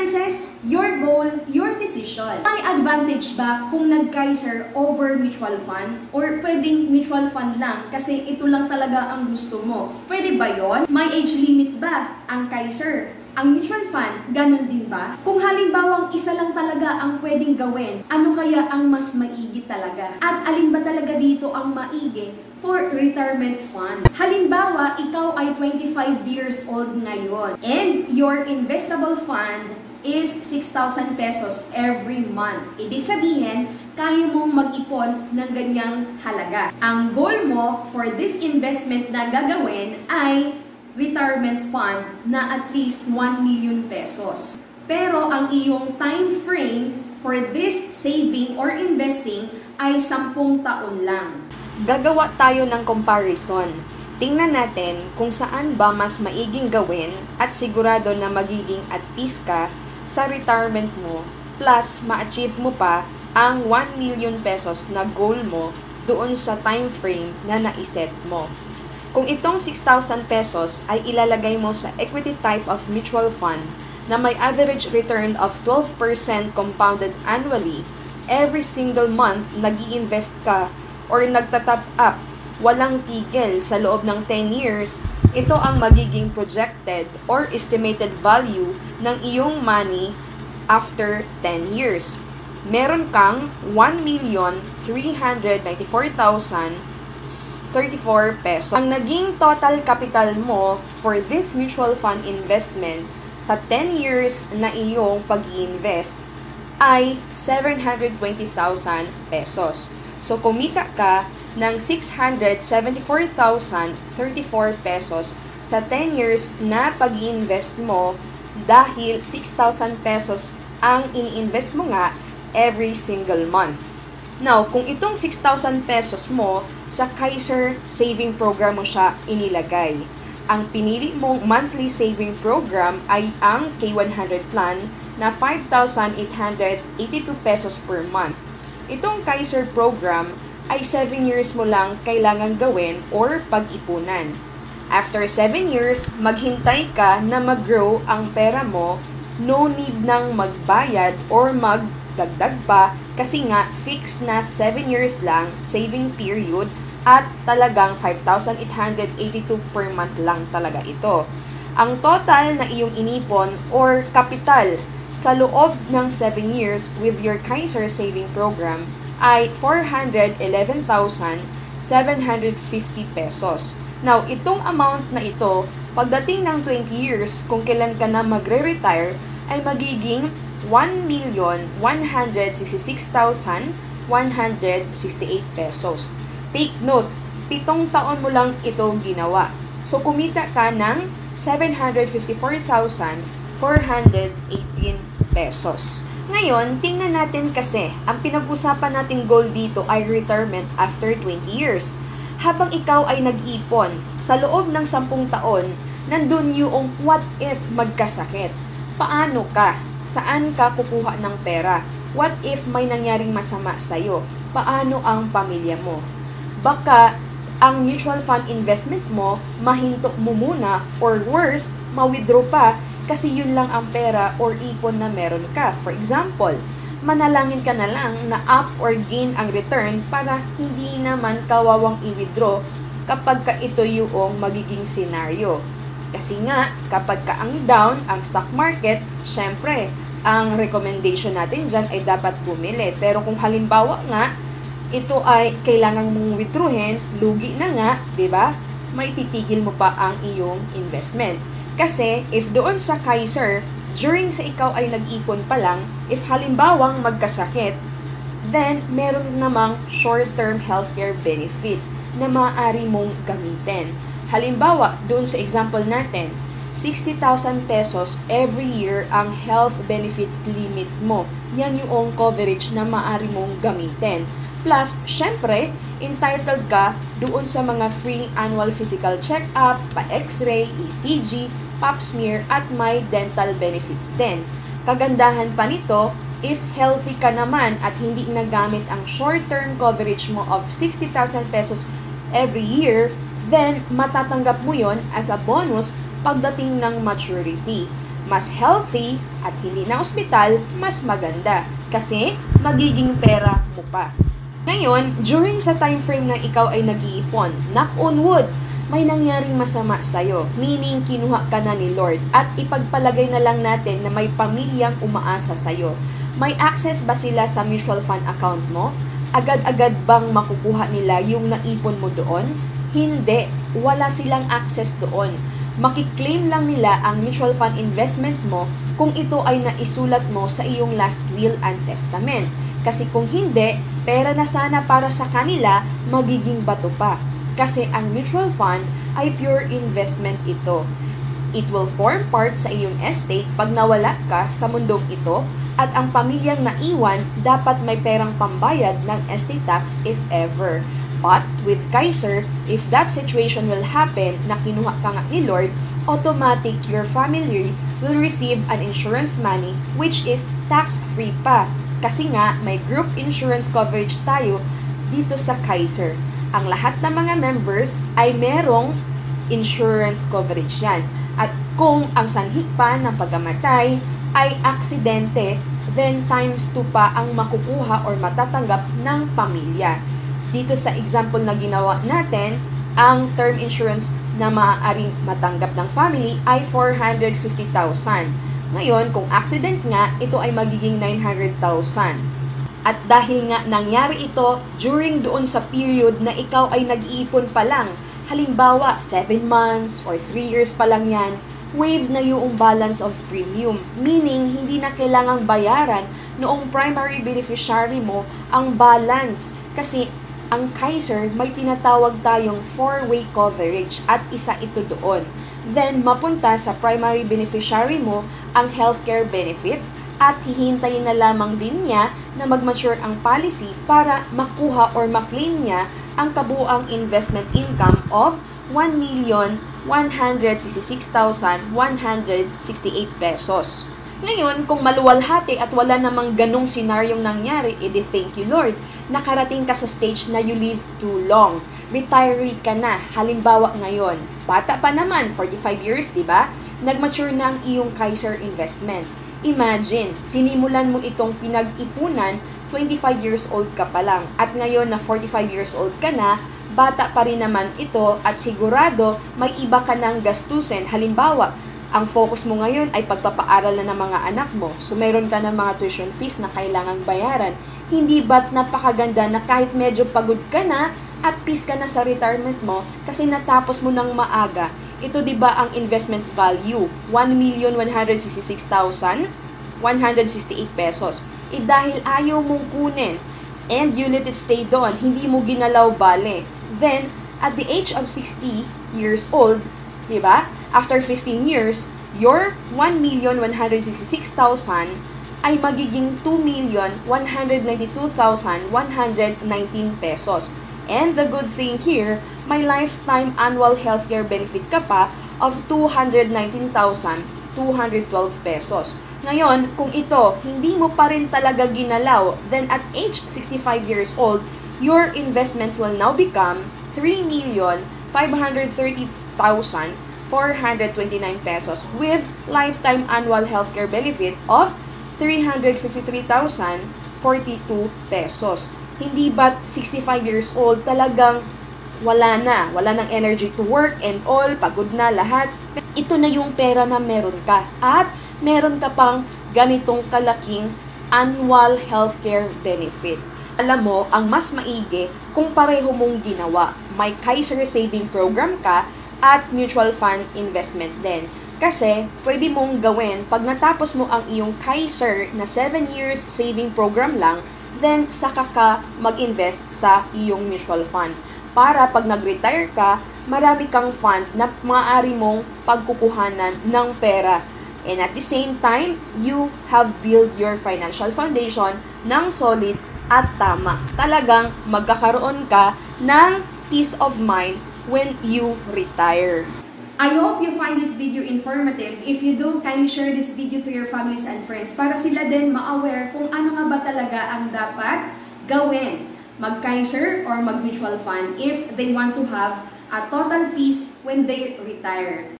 Preferences, your goal, your decision. May advantage ba kung nag-Kaiser over mutual fund? Or pwedeng mutual fund lang kasi ito lang talaga ang gusto mo? Pwede ba yon? May age limit ba ang Kaiser? Ang mutual fund, ganun din ba? Kung halimbawang isa lang talaga ang pwedeng gawin, ano kaya ang mas maigi talaga? At alin ba talaga dito ang maigi for retirement fund? Halimbawa, ikaw ay 25 years old ngayon and your investable fund is 6,000 pesos every month. Ibig sabihin, kaya mong mag-ipon ng ganyang halaga. Ang goal mo for this investment na gagawin ay retirement fund na at least 1 million pesos. Pero ang iyong time frame for this saving or investing ay 10 taon lang. Gagawa tayo ng comparison. Tingnan natin kung saan ba mas maiging gawin at sigurado na magiging at peace ka sa retirement mo plus ma-achieve mo pa ang 1 million pesos na goal mo doon sa time frame na naiset mo. Kung itong 6,000 pesos ay ilalagay mo sa equity type of mutual fund na may average return of 12% compounded annually, every single month nag-i-invest ka or nagtatop up, walang tigil sa loob ng 10 years, ito ang magiging projected or estimated value ng iyong money after 10 years. Meron kang 1,394,034 pesos. Ang naging total capital mo for this mutual fund investment sa 10 years na iyong pag-i-invest ay 720,000 pesos. So kumita ka ng 674,034 pesos sa 10 years na pag-i-invest mo dahil 6,000 pesos ang ini-invest mo nga every single month. Now, kung itong 6,000 pesos mo, sa Kaiser Saving Program mo siya inilagay. Ang pinili mong monthly saving program ay ang K100 plan na 5,882 pesos per month. Itong Kaiser program ay 7 years mo lang kailangan gawin or pag-ipunan. After 7 years, maghintay ka na mag-grow ang pera mo, no need nang magbayad or magdagdag pa kasi nga fixed na 7 years lang saving period at talagang 5,882 per month lang talaga ito. Ang total na iyong inipon or kapital sa loob ng 7 years with your Kaiser saving program ay 411,750 pesos. Now, itong amount na ito, pagdating ng 20 years, kung kailan ka na magre-retire, ay magiging 1,166,168 pesos. Take note, 7 taon mo lang ito ginawa. So, kumita ka ng 754,418 pesos. Ngayon, tingnan natin kasi, ang pinag-usapan nating goal dito ay retirement after 20 years. Habang ikaw ay nag-ipon, sa loob ng 10 taon, nandun yung what if magkasakit. Paano ka? Saan ka kukuha ng pera? What if may nangyaring masama sa'yo? Paano ang pamilya mo? Baka ang mutual fund investment mo, mahinto mo muna or worse, ma-withdraw pa kasi yun lang ang pera or ipon na meron ka. For example, manalangin ka na lang na up or gain ang return para hindi naman kawawang i-withdraw kapag ka ito yung magiging scenario. Kasi nga, kapag ka ang down, ang stock market, syempre, ang recommendation natin dyan ay dapat bumili. Pero kung halimbawa nga, ito ay kailangan mong withdrawin, lugi na nga, di ba? May titigil mo pa ang iyong investment. Kasi, if doon sa Kaiser, during sa ikaw ay nag-ipon pa lang, if halimbawang magkasakit, then meron namang short-term healthcare benefit na maaari mong gamitin. Halimbawa, doon sa example natin, 60,000 pesos every year ang health benefit limit mo. Yan yung coverage na maaari mong gamitin. Plus, syempre, entitled ka doon sa mga free annual physical check-up, pa-x-ray, ECG, pap smear, at may dental benefits din. Kagandahan pa nito, if healthy ka naman at hindi nagamit ang short-term coverage mo of 60,000 pesos every year, then matatanggap mo yon as a bonus pagdating ng maturity. Mas healthy at hindi na ospital, mas maganda. Kasi magiging pera mo pa. Ngayon, during sa time frame na ikaw ay nag-iipon, knock on wood, may nangyaring masama sa'yo. Meaning, kinuha ka na ni Lord. At ipagpalagay na lang natin na may pamilyang umaasa sa'yo. May access ba sila sa mutual fund account mo? Agad-agad bang makukuha nila yung naipon mo doon? Hindi. Wala silang access doon. Makiklaim lang nila ang mutual fund investment mo kung ito ay naisulat mo sa iyong last will and testament. Kasi kung hindi, pera na sana para sa kanila, magiging bato pa. Kasi ang mutual fund ay pure investment ito. It will form part sa iyong estate pag nawala ka sa mundong ito at ang pamilyang naiwan dapat may perang pambayad ng estate tax if ever. But with Kaiser, if that situation will happen na kinuha ka nga ni Lord, automatic your family will receive an insurance money which is tax-free pa. Kasi nga, may group insurance coverage tayo dito sa Kaiser. Ang lahat ng mga members ay merong insurance coverage yan. At kung ang sanhi pa ng pagkamatay ay aksidente, then times 2 pa ang makukuha or matatanggap ng pamilya. Dito sa example na ginawa natin, ang term insurance na maaaring matanggap ng family ay 450,000. Ngayon, kung accident nga, ito ay magiging 900,000. At dahil nga nangyari ito during doon sa period na ikaw ay nag-iipon pa lang, halimbawa 7 months or 3 years pa lang yan, waive na yung balance of premium. Meaning, hindi na kailangang bayaran noong primary beneficiary mo ang balance. Kasi ang Kaiser may tinatawag tayong 4-way coverage at isa ito doon. Then, mapunta sa primary beneficiary mo ang healthcare benefit at hihintayin na lamang din niya na mag-mature ang policy para makuha or maklaim niya ang kabuuang investment income of 1,166,168 pesos. Ngayon, kung maluwalhati at wala namang ganong senaryong nangyari, edi thank you Lord, nakarating ka sa stage na you live too long. Retiree ka na, halimbawa ngayon. Bata pa naman, 45 years, di ba? Nag-mature na ang iyong Kaiser investment. Imagine, sinimulan mo itong pinag-ipunan, 25 years old ka pa lang. At ngayon na 45 years old ka na, bata pa rin naman ito at sigurado may iba ka ng gastusin. Halimbawa, ang focus mo ngayon ay pagpapaaral na ng mga anak mo. So, meron ka ng mga tuition fees na kailangang bayaran. Hindi ba't napakaganda na kahit medyo pagod ka na at peace ka na sa retirement mo kasi natapos mo ng maaga. Ito 'di ba ang investment value? 1,166,168 pesos. Dahil ayaw mong kunin and you let it stay doon, hindi mo ginalaw bale. Then, at the age of 60 years old, 'di ba? After 15 years, your 1,166,000 ay magiging 2,192,119 pesos. And the good thing here, may lifetime annual healthcare benefit ka pa of 219,212 pesos. Ngayon, kung ito, hindi mo pa rin talaga ginalaw, then at age 65 years old, your investment will now become 3,530,429 pesos with lifetime annual healthcare benefit of 353,042 pesos. Hindi ba't 65 years old talagang wala nang energy to work and all, pagod na lahat. Ito na yung pera na meron ka at meron ka pang ganitong kalaking annual healthcare benefit. Alam mo, ang mas maigi kung pareho mong ginawa. May Kaiser saving program ka at mutual fund investment din. Kasi, pwede mong gawin pag natapos mo ang iyong Kaiser na 7 years saving program lang, then saka ka mag-invest sa iyong mutual fund. Para pag nag-retire ka, marami kang fund na maaari mong pagkukuhanan ng pera. And at the same time, you have built your financial foundation ng solid at tama. Talagang magkakaroon ka ng peace of mind when you retire. I hope you find this video informative. If you do, kindly share this video to your families and friends para sila din ma-aware kung ano nga ba talaga ang dapat gawin. Mag-Kaiser or mag-mutual fund if they want to have a total peace when they retire.